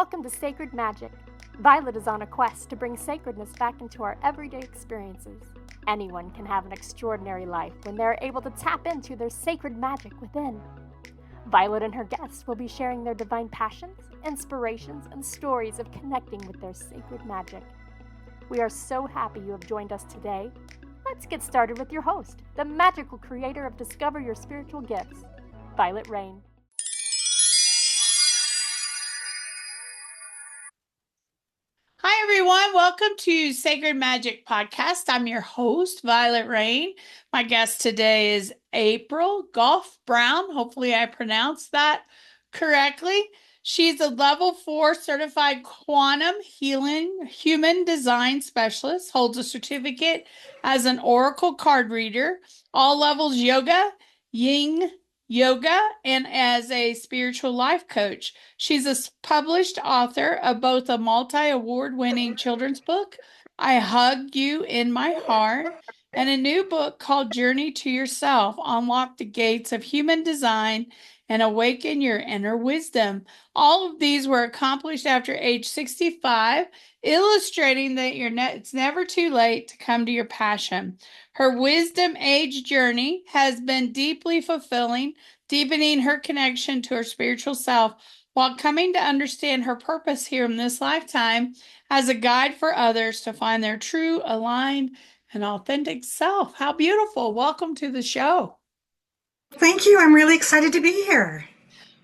Welcome to Sacred Magic. Violet is on a quest to bring sacredness back into our everyday experiences. Anyone can have an extraordinary life when they are able to tap into their sacred magic within. Violet and her guests will be sharing their divine passions, inspirations, and stories of connecting with their sacred magic. We are so happy you have joined us today. Let's get started with your host, the magical creator of Discover Your Spiritual Gifts, Vialet Rayne. Hi, everyone. Welcome to Sacred Magic Podcast. I'm your host, Vialet Rayne. My guest today is April Goff Brown. Hopefully I pronounced that correctly. She's a level 4 certified quantum healing human design specialist, holds a certificate as an oracle card reader, all levels yoga, yin yoga, and as a spiritual life coach. She's a published author of both a multi-award-winning children's book, I Hug You in My Heart, and a new book called Journey to Yourself, Unlock the Gates of Human Design and Awaken Your Inner Wisdom. All of these were accomplished after age 65, illustrating that it's never too late to come to your passion. Her wisdom age journey has been deeply fulfilling, deepening her connection to her spiritual self while coming to understand her purpose here in this lifetime as a guide for others to find their true, aligned, and authentic self. How beautiful. Welcome to the show. Thank you. I'm really excited to be here.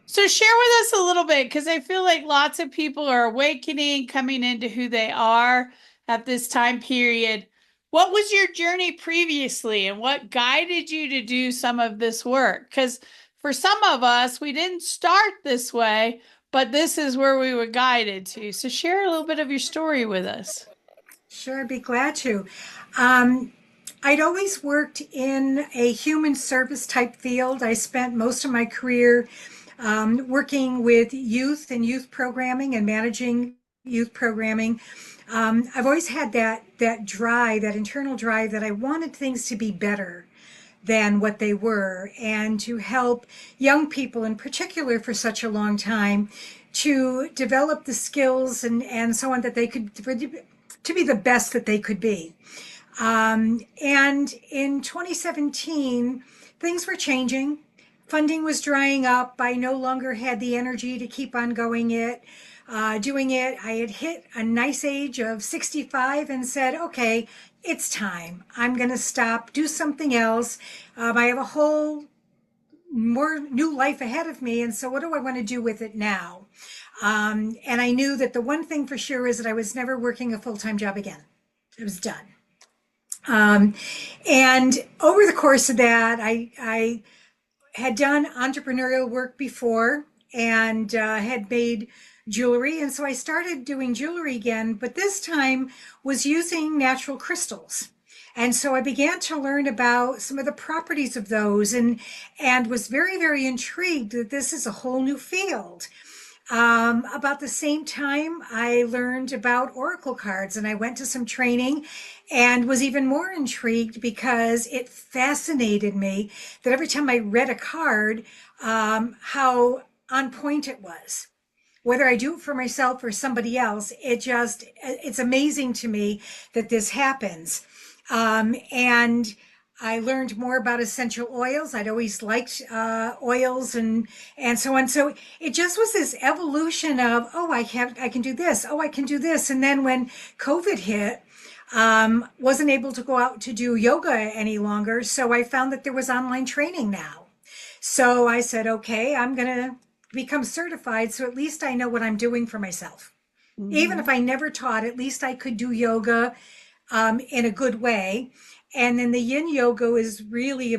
So share with us a little bit, because I feel like lots of people are awakening, coming into who they are at this time period. What was your journey previously, and what guided you to do some of this work? Because for some of us, we didn't start this way, but this is where we were guided to. So share a little bit of your story with us. Sure, I'd be glad to. I'd always worked in a human service type field. I spent most of my career working with youth and youth programming and managing youth programming. I've always had that drive, that internal drive, that I wanted things to be better than what they were, and to help young people in particular for such a long time to develop the skills and so on that they could, to be the best that they could be. And in 2017, things were changing. Funding was drying up. I no longer had the energy to keep on doing it. I had hit a nice age of 65 and said, okay, it's time. I'm going to stop, do something else. I have a whole more new life ahead of me. And so what do I want to do with it now? And I knew that the one thing for sure is that I was never working a full-time job again. It was done. And over the course of that, I had done entrepreneurial work before and had made jewelry. And so I started doing jewelry again, but this time was using natural crystals. And so I began to learn about some of the properties of those and was very, very intrigued that this is a whole new field. About the same time, I learned about oracle cards, and I went to some training and was even more intrigued because it fascinated me that every time I read a card, how on point it was. Whether I do it for myself or somebody else, it's amazing to me that this happens. And I learned more about essential oils. I'd always liked oils and so on. So it just was this evolution of, oh, I can do this. Oh, I can do this. And then when COVID hit, wasn't able to go out to do yoga any longer. So I found that there was online training now. So I said, okay, I'm going to become certified. So at least I know what I'm doing for myself. Mm-hmm. Even if I never taught, at least I could do yoga in a good way. And then the yin yoga is really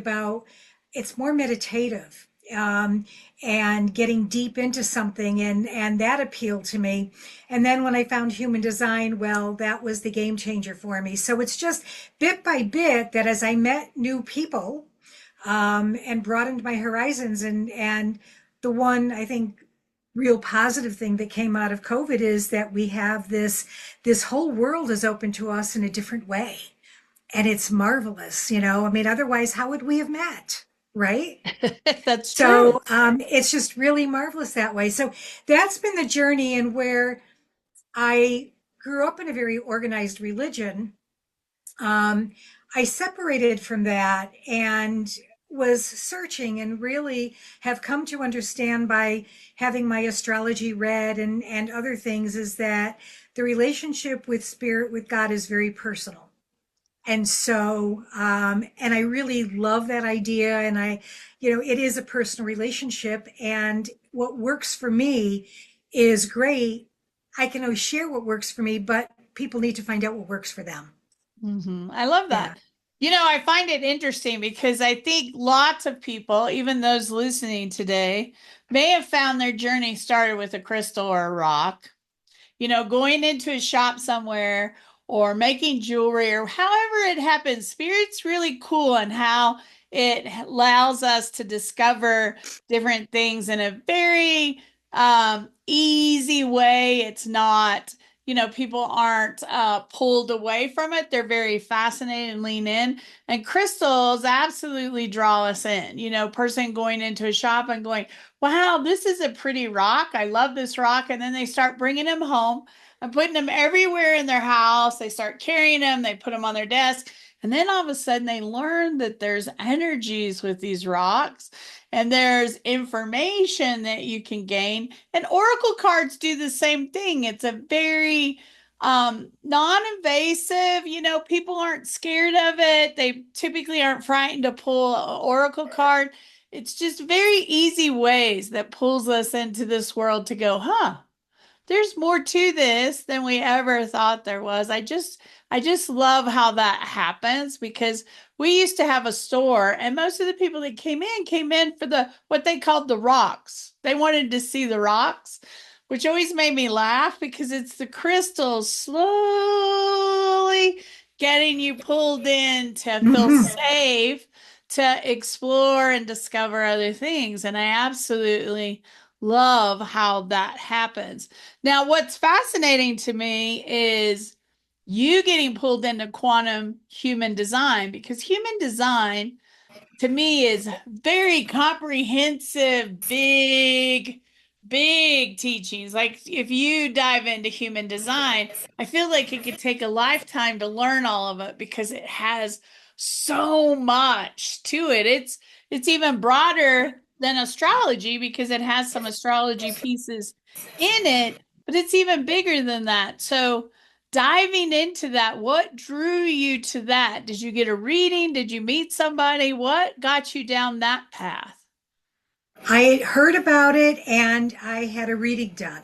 it's more meditative and getting deep into something. And that appealed to me. And then when I found human design, well, that was the game changer for me. So it's just bit by bit that as I met new people and broadened my horizons, and the one, I think, real positive thing that came out of COVID is that we have this whole world is open to us in a different way. And it's marvelous, I mean, otherwise, how would we have met? right? That's true. So it's just really marvelous that way. So that's been the journey, and where I grew up in a very organized religion. Um, I separated from that and was searching, and really have come to understand by having my astrology read and other things, is that the relationship with spirit, with God, is very personal. And so, and I really love that idea. And it is a personal relationship. And what works for me is great. I can always share what works for me, but people need to find out what works for them. I love Yeah. that. I find it interesting because I think lots of people, even those listening today, may have found their journey started with a crystal or a rock. Going into a shop somewhere or making jewelry or however it happens, spirit's really cool and how it allows us to discover different things in a very easy way. It's not, people aren't pulled away from it. They're very fascinated and lean in. And crystals absolutely draw us in. Person going into a shop and going, wow, this is a pretty rock. I love this rock. And then they start bringing them home and putting them everywhere in their house. They start carrying them, they put them on their desk. And then all of a sudden they learn that there's energies with these rocks and there's information that you can gain. And oracle cards do the same thing. It's a very non-invasive, people aren't scared of it. They typically aren't frightened to pull an oracle card. It's just very easy ways that pulls us into this world to go, there's more to this than we ever thought there was. I just love how that happens because we used to have a store and most of the people that came in for the what they called the rocks. They wanted to see the rocks, which always made me laugh because it's the crystals slowly getting you pulled in to feel safe, to explore and discover other things. And I absolutely love how that happens. Now, what's fascinating to me is you getting pulled into quantum human design, because human design to me is very comprehensive, big teachings. Like if you dive into human design, I feel like it could take a lifetime to learn all of it because it has so much to it. It's even broader than astrology because it has some astrology pieces in it, but it's even bigger than that. So diving into that, what drew you to that? Did you get a reading? Did you meet somebody? What got you down that path? I heard about it and I had a reading done.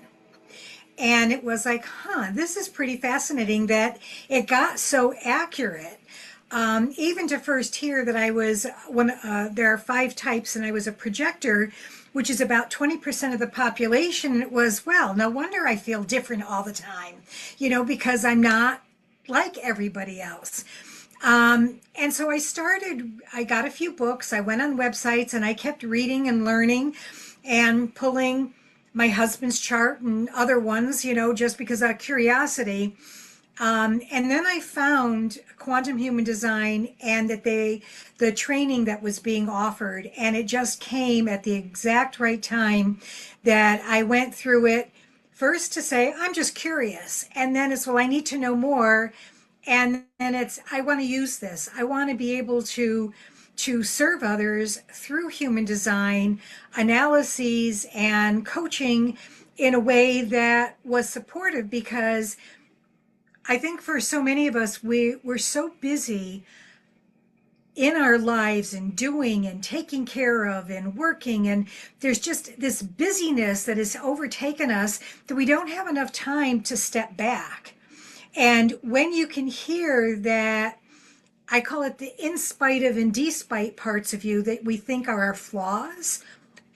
And it was like, this is pretty fascinating that it got so accurate. Even to first hear that I was there are 5 types and I was a projector, which is about 20% of the population. It was, well, no wonder I feel different all the time, because I'm not like everybody else. And so I got a few books, I went on websites, and I kept reading and learning and pulling my husband's chart and other ones, just because out of curiosity. And then I found quantum human design and the training that was being offered. And it just came at the exact right time that I went through it first to say, I'm just curious. And then it's, well, I need to know more. And then it's, I want to use this. I want to be able to serve others through human design analyses and coaching in a way that was supportive, because I think for so many of us, we're so busy in our lives and doing and taking care of and working. And there's just this busyness that has overtaken us that we don't have enough time to step back. And when you can hear that, I call it the in spite of and despite parts of you that we think are our flaws,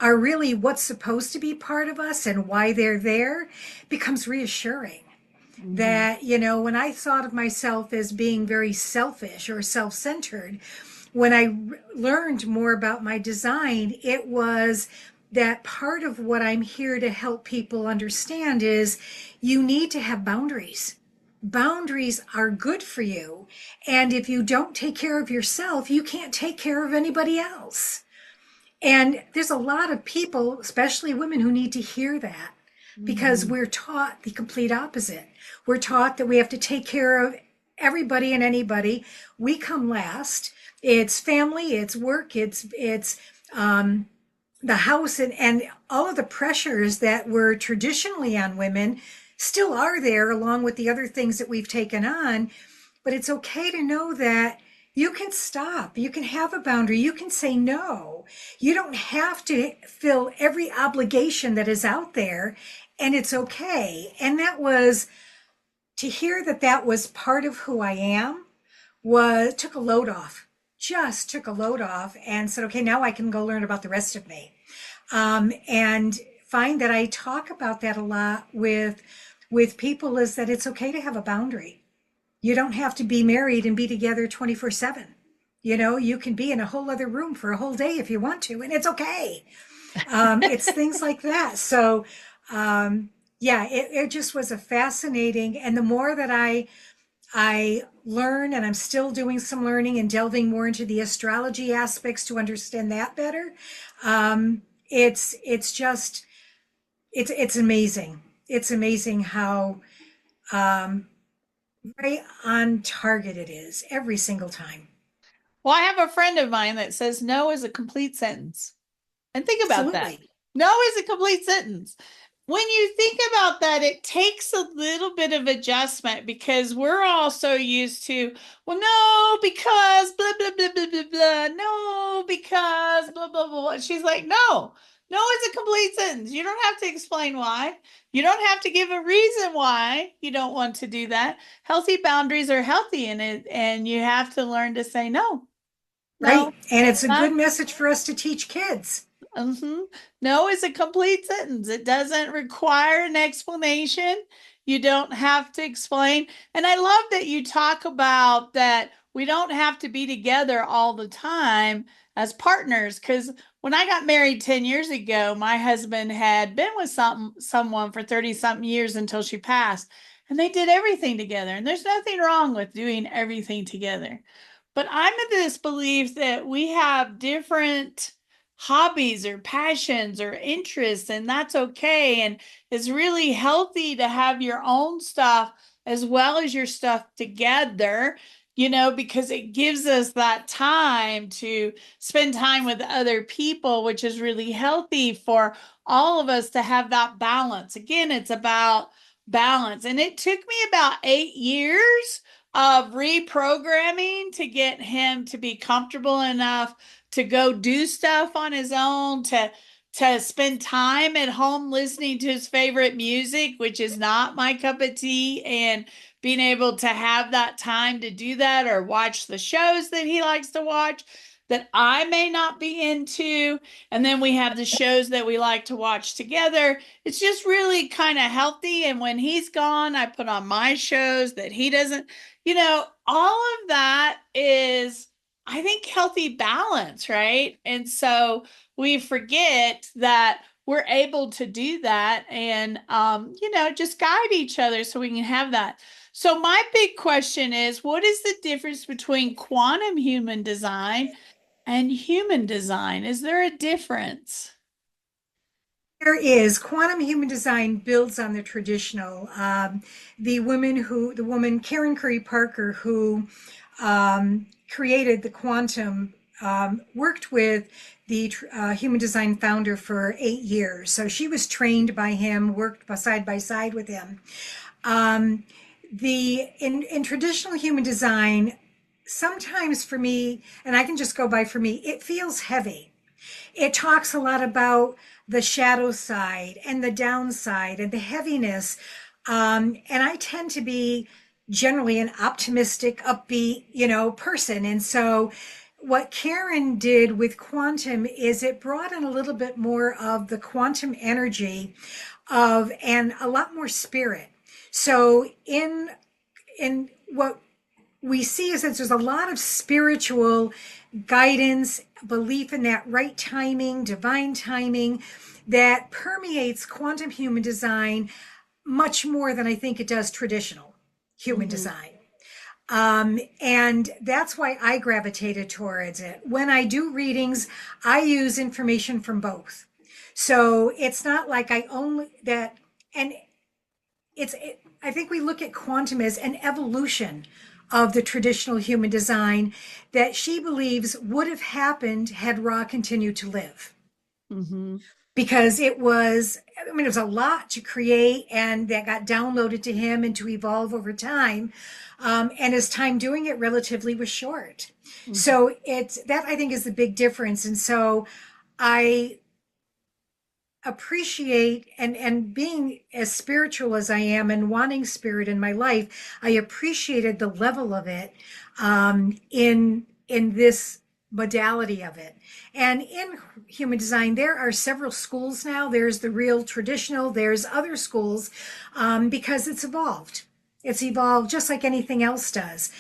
are really what's supposed to be part of us and why they're there, becomes reassuring. That, when I thought of myself as being very selfish or self-centered, when I learned more about my design, it was that part of what I'm here to help people understand is you need to have boundaries. Boundaries are good for you. And if you don't take care of yourself, you can't take care of anybody else. And there's a lot of people, especially women, who need to hear that because Mhm. we're taught the complete opposite. We're taught that we have to take care of everybody and anybody. We come last. It's family, it's work, it's the house, and all of the pressures that were traditionally on women still are there, along with the other things that we've taken on. But it's okay to know that you can stop, you can have a boundary, you can say no. You don't have to fill every obligation that is out there, and it's okay. And that was to hear that that was part of who I am, was took a load off, just took a load off, and said, okay, now I can go learn about the rest of me. And find that I talk about that a lot with people, is that it's okay to have a boundary. You don't have to be married and be together 24/7. You know, you can be in a whole other room for a whole day if you want to, and it's okay. It's things like that. So, yeah, it just was a fascinating, and the more that I learn, and I'm still doing some learning and delving more into the astrology aspects to understand that better. It's just it's amazing. It's amazing how right on target it is every single time. Well, I have a friend of mine that says no is a complete sentence. And think about that. Absolutely. No is a complete sentence. When you think about that, it takes a little bit of adjustment because we're all so used to, well, no, because blah, blah, blah, blah, blah, blah. No, because blah, blah, blah. She's like, no, no is a complete sentence. You don't have to explain why. You don't have to give a reason why you don't want to do that. Healthy boundaries are healthy in it, and you have to learn to say no. Right. No, And it's a not good message for us to teach kids. Mm-hmm. No is a complete sentence. It doesn't require an explanation. You don't have to explain. And I love that you talk about that we don't have to be together all the time as partners. Because when I got married 10 years ago, my husband had been with someone for 30 something years until she passed. And they did everything together. And there's nothing wrong with doing everything together. But I'm of this belief that we have different hobbies or passions or interests, and that's okay. And it's really healthy to have your own stuff as well as your stuff together, because it gives us that time to spend time with other people, which is really healthy for all of us to have that balance. Again, it's about balance. And it took me about 8 years of reprogramming to get him to be comfortable enough to go do stuff on his own, to spend time at home listening to his favorite music, which is not my cup of tea, and being able to have that time to do that or watch the shows that he likes to watch that I may not be into. And then we have the shows that we like to watch together. It's just really kind of healthy. And when he's gone, I put on my shows that he doesn't, all of that is, I think, healthy balance, right? And so we forget that we're able to do that and, just guide each other so we can have that. So my big question is, what is the difference between quantum human design and human design? Is there a difference? There is. Quantum human design builds on the traditional. The woman Karen Curry Parker, who created the quantum, worked with the human design founder for 8 years. So she was trained by him, worked side by side with him. Um, the in traditional human design, sometimes for me, and I can just go by for me, it feels heavy. It talks a lot about the shadow side and the downside and the heaviness. And I tend to be generally an optimistic, upbeat, person. And so what Karen did with quantum is it brought in a little bit more of the quantum energy and a lot more spirit. So in what we see is that there's a lot of spiritual guidance, belief in that right timing, divine timing, that permeates quantum human design much more than I think it does traditional human Mhm. design. And that's why I gravitated towards it. When I do readings, I use information from both. So it's not like I only that, and I think we look at quantum as an evolution of the traditional human design that she believes would have happened had Ra continued to live. Mm-hmm. Because it was, I mean, it was a lot to create and that got downloaded to him and to evolve over time. And his time doing it relatively was short. Mm-hmm. So that I think is the big difference. And so I appreciate and being as spiritual as I am and wanting spirit in my life, I appreciated the level of it in this modality of it. And in human design, there are several schools now. There's the real traditional, there's other schools because it's evolved. It's evolved just like anything else does,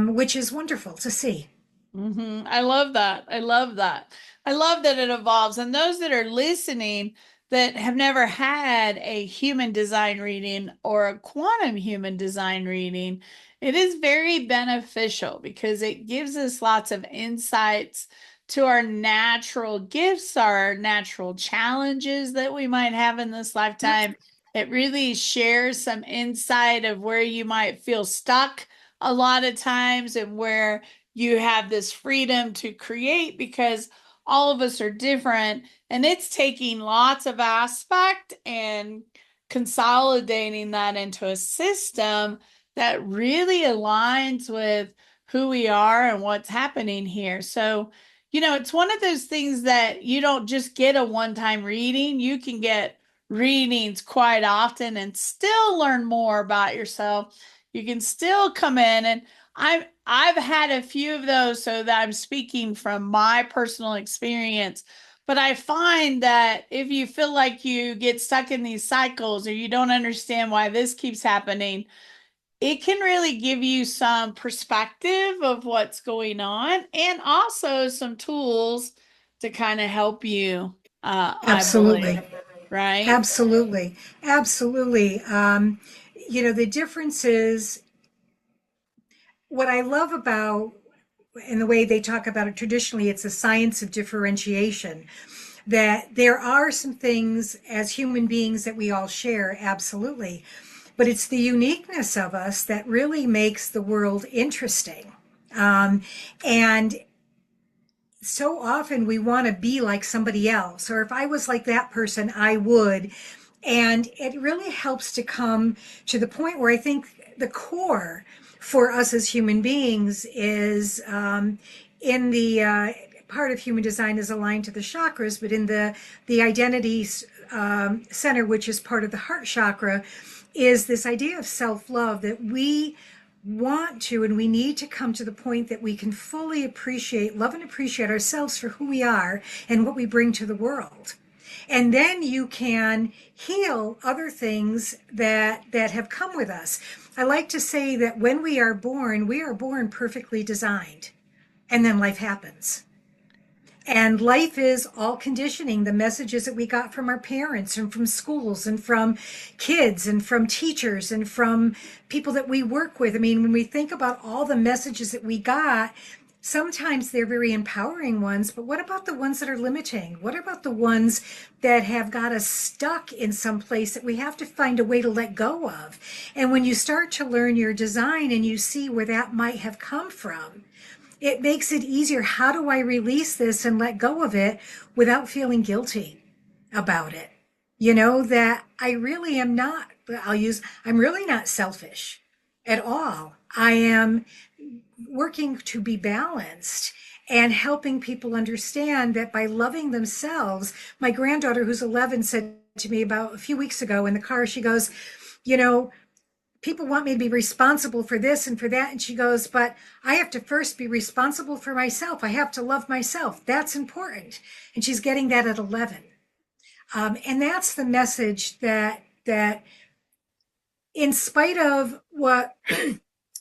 which is wonderful to see. Mm-hmm. I love that. I love that. I love that it evolves. And those that are listening that have never had a human design reading or a quantum human design reading, it is very beneficial because it gives us lots of insights to our natural gifts, our natural challenges that we might have in this lifetime. It really shares some insight of where you might feel stuck a lot of times and where you have this freedom to create because all of us are different, and it's taking lots of aspect and consolidating that into a system that really aligns with who we are and what's happening here. So, it's one of those things that you don't just get a one-time reading. You can get readings quite often and still learn more about yourself. You can still come in, and I've had a few of those, so that I'm speaking from my personal experience. But I find that if you feel like you get stuck in these cycles or you don't understand why this keeps happening, it can really give you some perspective of what's going on and also some tools to kind of help you, I Absolutely. believe, right? Absolutely. Absolutely. The difference is what I love about, in the way they talk about it traditionally, it's a science of differentiation. That there are some things as human beings that we all share, absolutely. But it's the uniqueness of us that really makes the world interesting. And so often we want to be like somebody else, or if I was like that person, I would. And it really helps to come to the point where I think the core for us as human beings is in the part of human design is aligned to the chakras, but in the identity center, which is part of the heart chakra, is this idea of self-love that we want to and we need to come to the point that we can fully appreciate, love and appreciate ourselves for who we are and what we bring to the world. And then you can heal other things that have come with us. I like to say that when we are born perfectly designed, and then life happens. And life is all conditioning, the messages that we got from our parents and from schools and from kids and from teachers and from people that we work with. I mean, when we think about all the messages that we got, sometimes they're very empowering ones, but what about the ones that are limiting? What about the ones that have got us stuck in some place that we have to find a way to let go of? And when you start to learn your design and you see where that might have come from, it makes it easier. How do I release this and let go of it without feeling guilty about it? That I really am not, I'm really not selfish at all. I am working to be balanced and helping people understand that by loving themselves. My granddaughter, who's 11, said to me about a few weeks ago in the car, she goes, people want me to be responsible for this and for that. And she goes, but I have to first be responsible for myself. I have to love myself. That's important. And she's getting that at 11. And that's the message that in spite of what,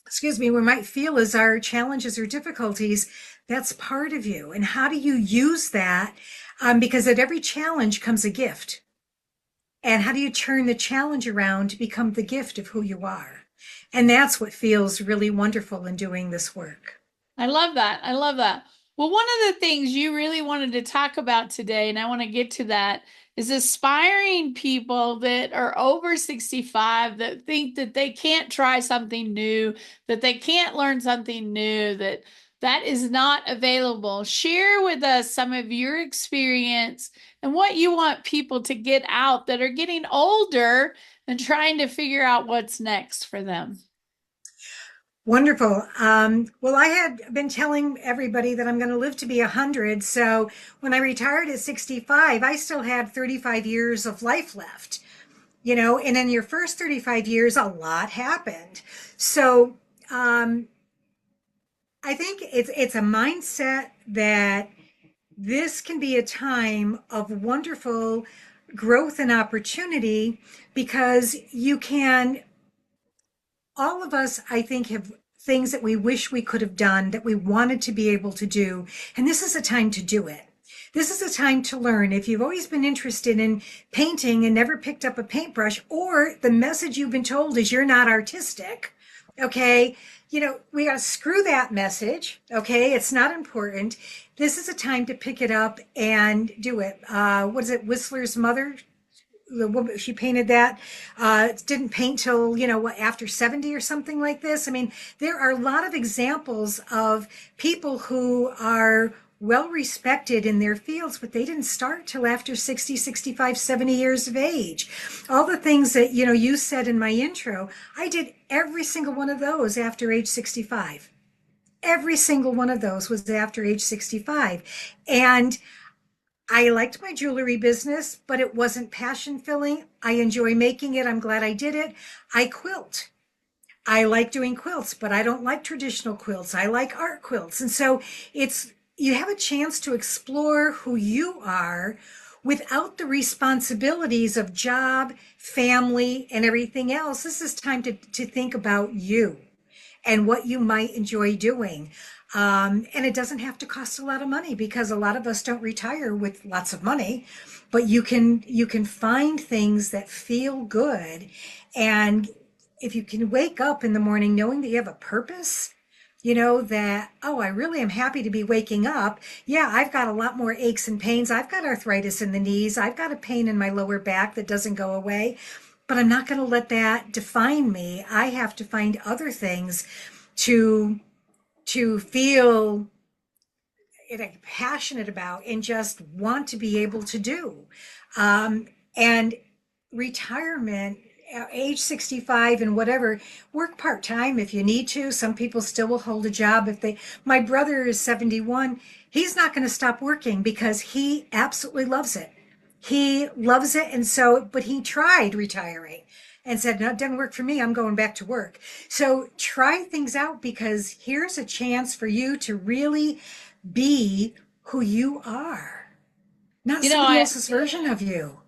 excuse me, we might feel as our challenges or difficulties, that's part of you. And how do you use that? Because at every challenge comes a gift. And how do you turn the challenge around to become the gift of who you are? And that's what feels really wonderful in doing this work. I love that. I love that. Well, one of the things you really wanted to talk about today, and I want to get to that, is aspiring people that are over 65 that think that they can't try something new, that they can't learn something new, that is not available. Share with us some of your experience and what you want people to get out that are getting older and trying to figure out what's next for them. Wonderful. Well, I had been telling everybody that I'm going to live to be 100. So when I retired at 65, I still had 35 years of life left, and in your first 35 years, a lot happened. So I think it's a mindset that this can be a time of wonderful growth and opportunity because you can, all of us, I think, have things that we wish we could have done that we wanted to be able to do. And this is a time to do it. This is a time to learn. If you've always been interested in painting and never picked up a paintbrush, or the message you've been told is you're not artistic, okay, we got to screw that message, okay? It's not important. This is a time to pick it up and do it. What is it? Whistler's mother, the woman, she painted that, didn't paint till, after 70 or something like this. I mean, there are a lot of examples of people who are well respected in their fields, but they didn't start till after 60, 65, 70 years of age. All the things that, you said in my intro, I did every single one of those after age 65. Every single one of those was after age 65. And I liked my jewelry business, but it wasn't passion filling. I enjoy making it. I'm glad I did it. I quilt. I like doing quilts, but I don't like traditional quilts. I like art quilts. And so you have a chance to explore who you are without the responsibilities of job, family, and everything else. This is time to think about you and what you might enjoy doing. And it doesn't have to cost a lot of money because a lot of us don't retire with lots of money, but you can find things that feel good. And if you can wake up in the morning knowing that you have a purpose, that, oh, I really am happy to be waking up. Yeah, I've got a lot more aches and pains. I've got arthritis in the knees. I've got a pain in my lower back that doesn't go away, but I'm not going to let that define me. I have to find other things to feel passionate about and just want to be able to do. And retirement, age 65 and whatever, work part-time if you need to. Some people still will hold a job my brother is 71. He's not going to stop working because he absolutely loves it. He loves it. And so, but he tried retiring and said, no, it doesn't work for me. I'm going back to work. So try things out because here's a chance for you to really be who you are, not somebody else's version of you.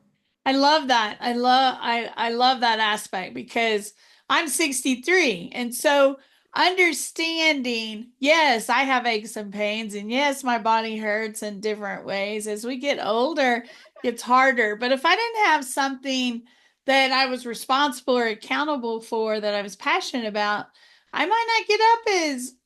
I love that. I love that aspect because I'm 63. And so understanding, yes, I have aches and pains, and yes, my body hurts in different ways. As we get older, it's harder. But if I didn't have something that I was responsible or accountable for that I was passionate about, I might not get up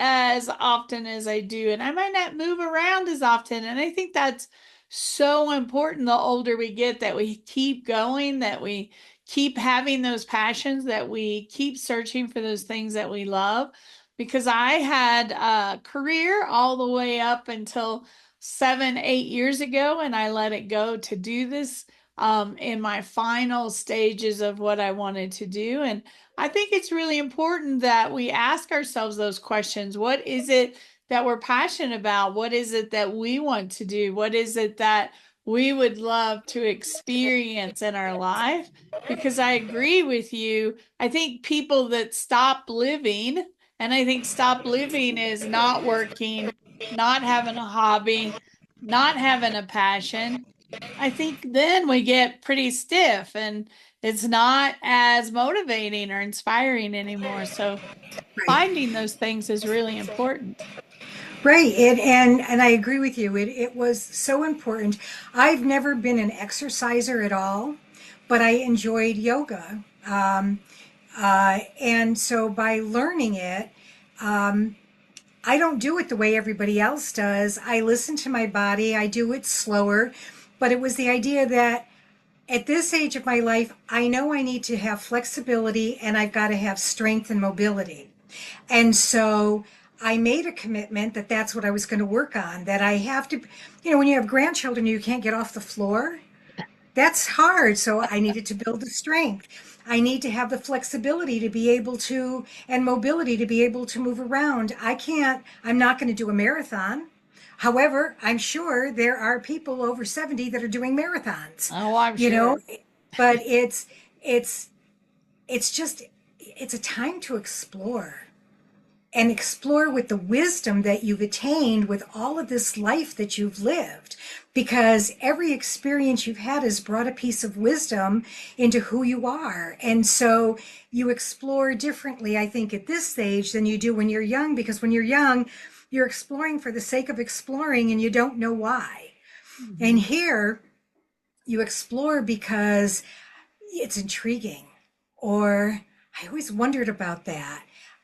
as often as I do, and I might not move around as often. And I think that's so important the older we get, that we keep going, that we keep having those passions, that we keep searching for those things that we love. Because I had a career all the way up until 7, 8 years ago, and I let it go to do this in my final stages of what I wanted to do. And I think it's really important that we ask ourselves those questions. What is it that we're passionate about? What is it that we want to do? What is it that we would love to experience in our life? Because I agree with you. I think people that stop living, and I think stop living is not working, not having a hobby, not having a passion. I think then we get pretty stiff and it's not as motivating or inspiring anymore. So Right. finding those things is really important. Right. And I agree with you. It was so important. I've never been an exerciser at all, but I enjoyed yoga. And so by learning it, I don't do it the way everybody else does. I listen to my body, I do it slower. But it was the idea that at this age of my life, I know I need to have flexibility and I've got to have strength and mobility. And so I made a commitment that that's what I was going to work on, that I have to, when you have grandchildren, you can't get off the floor. That's hard. So I needed to build the strength. I need to have the flexibility to be able to, and mobility to be able to move around. I'm not going to do a marathon. However, I'm sure there are people over 70 that are doing marathons, Oh, I'm you know, sure. but it's, it's just, it's a time to explore and explore with the wisdom that you've attained with all of this life that you've lived. Because every experience you've had has brought a piece of wisdom into who you are. And so you explore differently, I think, at this stage than you do when you're young, because when you're young, you're exploring for the sake of exploring and you don't know why. And Mhm. here you explore because it's intriguing, or I always wondered about that.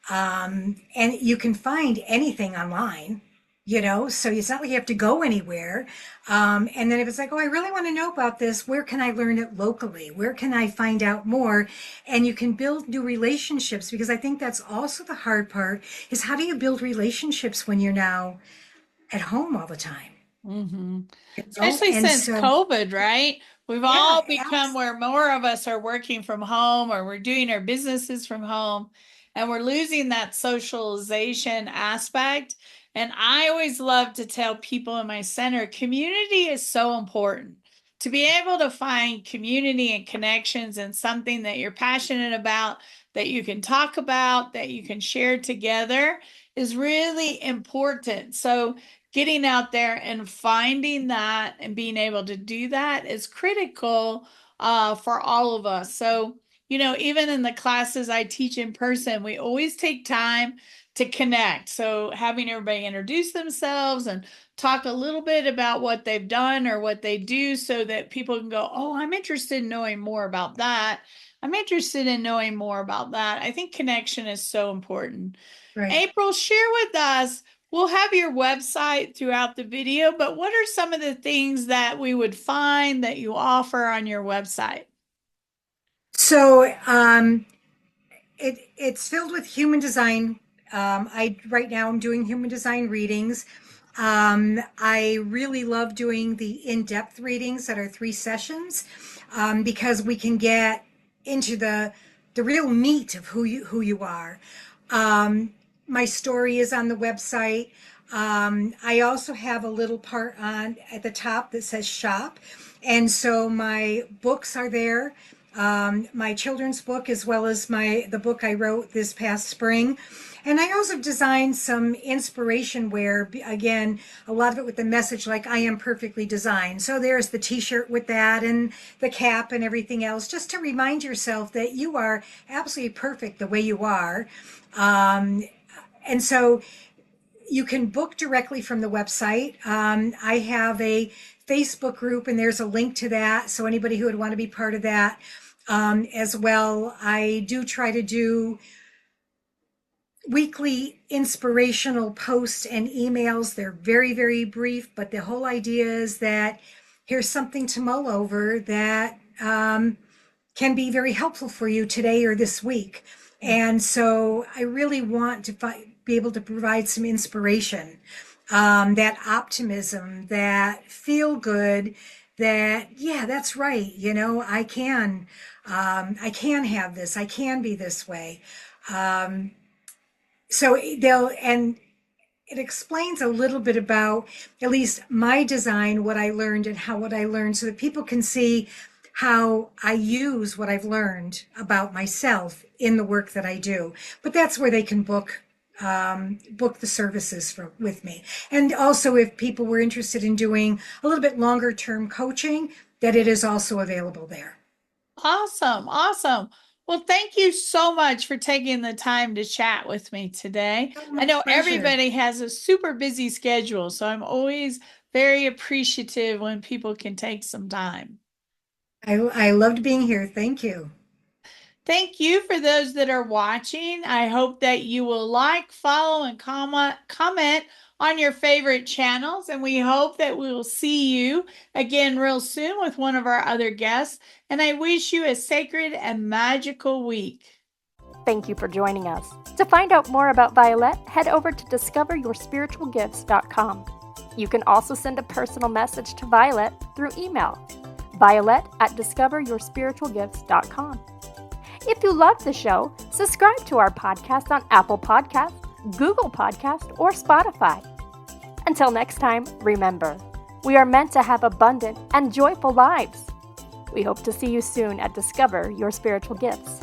And you can find anything online, so it's not like you have to go anywhere. And then if it's like, oh, I really want to know about this, where can I learn it locally? Where can I find out more? And you can build new relationships, because I think that's also the hard part, is how do you build relationships when you're now at home all the time? Mm-hmm. You know? Especially And since so, COVID, right? We've yeah, all become where more of us are working from home or we're doing our businesses from home and we're losing that socialization aspect. And I always love to tell people in my center, community is so important. To be able to find community and connections and something that you're passionate about, that you can talk about, that you can share together is really important. So getting out there and finding that and being able to do that is critical for all of us. So, even in the classes I teach in person, we always take time to connect. So, having everybody introduce themselves and talk a little bit about what they've done or what they do so that people can go, oh, I'm interested in knowing more about that. I'm interested in knowing more about that. I think connection is so important. right. April, share with us. We'll have your website throughout the video, but what are some of the things that we would find that you offer on your website? So it's filled with human design. I right now I'm doing human design readings. I really love doing the in-depth readings that are 3 sessions, because we can get into the real meat of who you are. My story is on the website. I also have a little part on at the top that says shop. And so my books are there, my children's book, as well as the book I wrote this past spring. And I also designed some inspiration wear, again, a lot of it with the message like I am perfectly designed. So there's the t-shirt with that and the cap and everything else, just to remind yourself that you are absolutely perfect the way you are. And so you can book directly from the website. I have a Facebook group, and there's a link to that. So anybody who would want to be part of that, as well. I do try to do weekly inspirational posts and emails. They're very, very brief, but the whole idea is that here's something to mull over that can be very helpful for you today or this week. And so I really want to be able to provide some inspiration, that optimism, that feel good, that, yeah, that's right. I can have this, I can be this way. So and it explains a little bit about at least my design, what I learned, so that people can see how I use what I've learned about myself in the work that I do. But that's where they can book the services with me. And also, if people were interested in doing a little bit longer term coaching, that it is also available there. Awesome. Awesome. Well, thank you so much for taking the time to chat with me today. Oh, I my know pleasure. everybody has a super busy schedule, so I'm always very appreciative when people can take some time. I loved being here. Thank you. Thank you for those that are watching. I hope that you will like, follow, and comment on your favorite channels. And we hope that we will see you again real soon with one of our other guests. And I wish you a sacred and magical week. Thank you for joining us. To find out more about Vialet, head over to discoveryourspiritualgifts.com. You can also send a personal message to Vialet through email, violet@discoveryourspiritualgifts.com. If you love the show, subscribe to our podcast on Apple Podcasts, Google Podcasts, or Spotify. Until next time, remember, we are meant to have abundant and joyful lives. We hope to see you soon at Discover Your Spiritual Gifts.